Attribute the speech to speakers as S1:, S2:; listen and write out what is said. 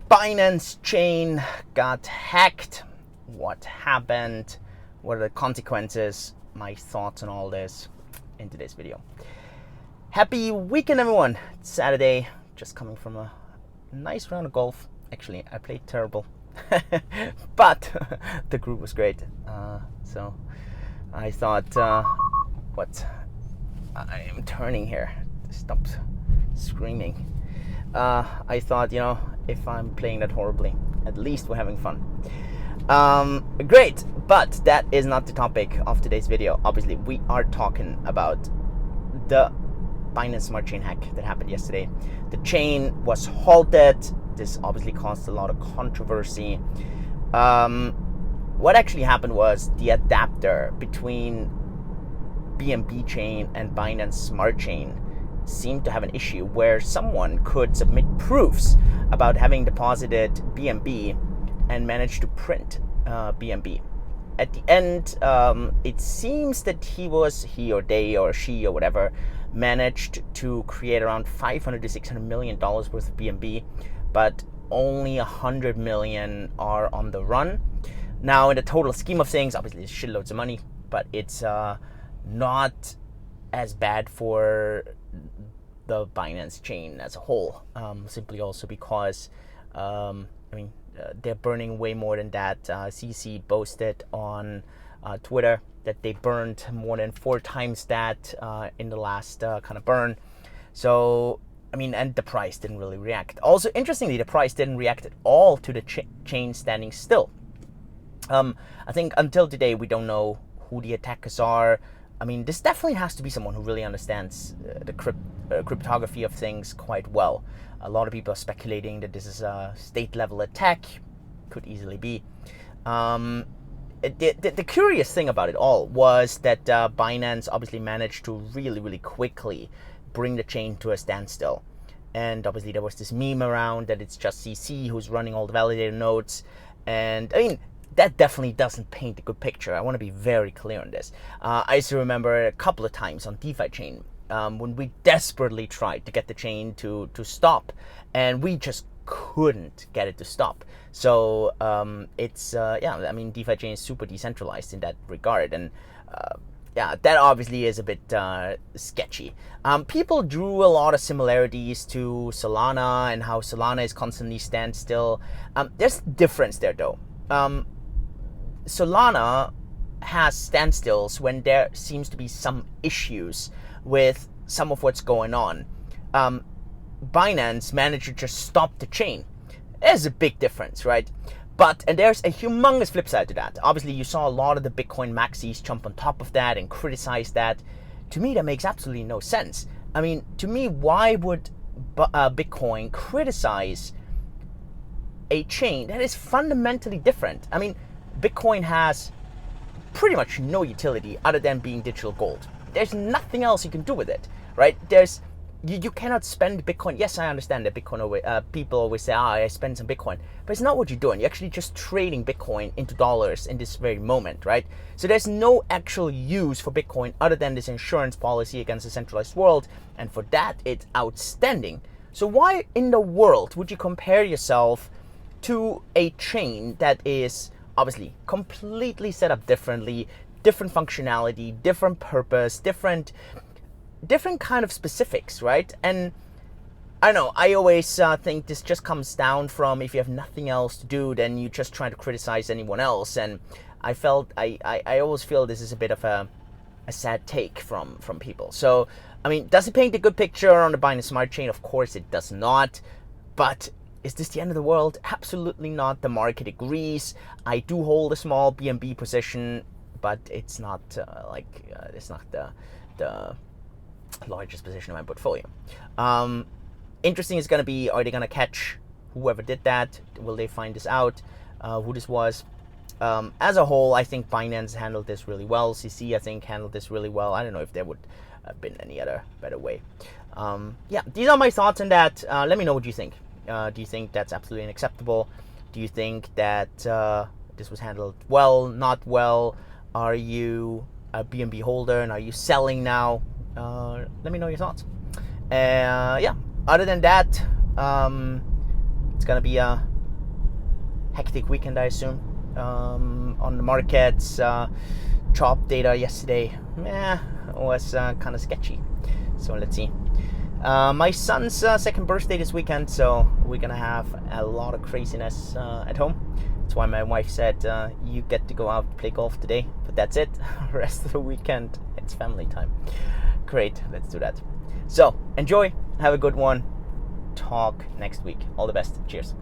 S1: Binance Chain got hacked. What happened? What are the consequences? My thoughts on all this in today's video. Happy weekend, everyone. It's Saturday. Just coming from a nice round of golf. Actually, I played terrible. But the group was great. So I thought, what? I am turning here. Stop screaming. I thought, if I'm playing that horribly, at least we're having fun. Great, but that is not the topic of today's video. Obviously, we are talking about the Binance Smart Chain hack that happened yesterday. The chain was halted. This obviously caused a lot of controversy. What actually happened was the adapter between BNB Chain and Binance Smart Chain seemed to have an issue where someone could submit proofs about having deposited BNB and managed to print BNB. At the end, it seems that he or they or she or whatever managed to create around $500 to $600 million worth of BNB, but only 100 million are on the run. Now, in the total scheme of things, obviously it's shitloads of money, but it's not as bad for the Binance chain as a whole. Simply also because, they're burning way more than that. CC boasted on Twitter that they burned more than 4 times that in the last kind of burn. So, and the price didn't really react. Also, interestingly, the price didn't react at all to the chain standing still. I think until today, we don't know who the attackers are. This definitely has to be someone who really understands the cryptography of things quite well. A lot of people are speculating that this is a state-level attack. Could easily be. The curious thing about it all was that Binance obviously managed to really, really quickly bring the chain to a standstill. And obviously there was this meme around that it's just CC who's running all the validator nodes. And that definitely doesn't paint a good picture. I want to be very clear on this. I used to remember a couple of times on DeFi Chain when we desperately tried to get the chain to stop, and we just couldn't get it to stop. So DeFi Chain is super decentralized in that regard, and that obviously is a bit sketchy. People drew a lot of similarities to Solana and how Solana is constantly standstill. There's a difference there though. Solana has standstills when there seems to be some issues with some of what's going on. Binance managed to just stop the chain. There's a big difference, right? And there's a humongous flip side to that. Obviously, you saw a lot of the Bitcoin maxis jump on top of that and criticize that. To me, that makes absolutely no sense. To me, why would Bitcoin criticize a chain that is fundamentally different? Bitcoin has pretty much no utility other than being digital gold. There's nothing else you can do with it, right? You cannot spend Bitcoin. Yes, I understand that people always say, I spend some Bitcoin, but it's not what you're doing. You're actually just trading Bitcoin into dollars in this very moment, right? So there's no actual use for Bitcoin other than this insurance policy against a centralized world, and for that, it's outstanding. So why in the world would you compare yourself to a chain that is obviously completely set up differently, different functionality, different purpose, different kind of specifics, right? And I don't know, I always think this just comes down from if you have nothing else to do, then you just try to criticize anyone else. And I always feel this is a bit of a sad take from people. So, does it paint a good picture on the Binance Smart Chain? Of course it does not. But is this the end of the world? Absolutely not. The market agrees. I do hold a small BNB position, but it's not it's not the largest position of my portfolio. Interesting is going to be, are they going to catch whoever did that? Will they find this out? Who this was? As a whole, I think Binance handled this really well. CC, I think, handled this really well. I don't know if there would have been any other better way. These are my thoughts on that. Let me know what you think. Do you think that's absolutely unacceptable? Do you think that this was handled well, not well? Are you a BNB holder and are you selling now? Let me know your thoughts. Other than that, it's gonna be a hectic weekend, I assume. On the markets, job data yesterday, was kind of sketchy. So let's see. My son's second birthday this weekend, so we're gonna have a lot of craziness at home. That's why my wife said, you get to go out and play golf today, but that's it. Rest of the weekend, it's family time. Great, let's do that. So enjoy, have a good one. Talk next week. All the best. Cheers.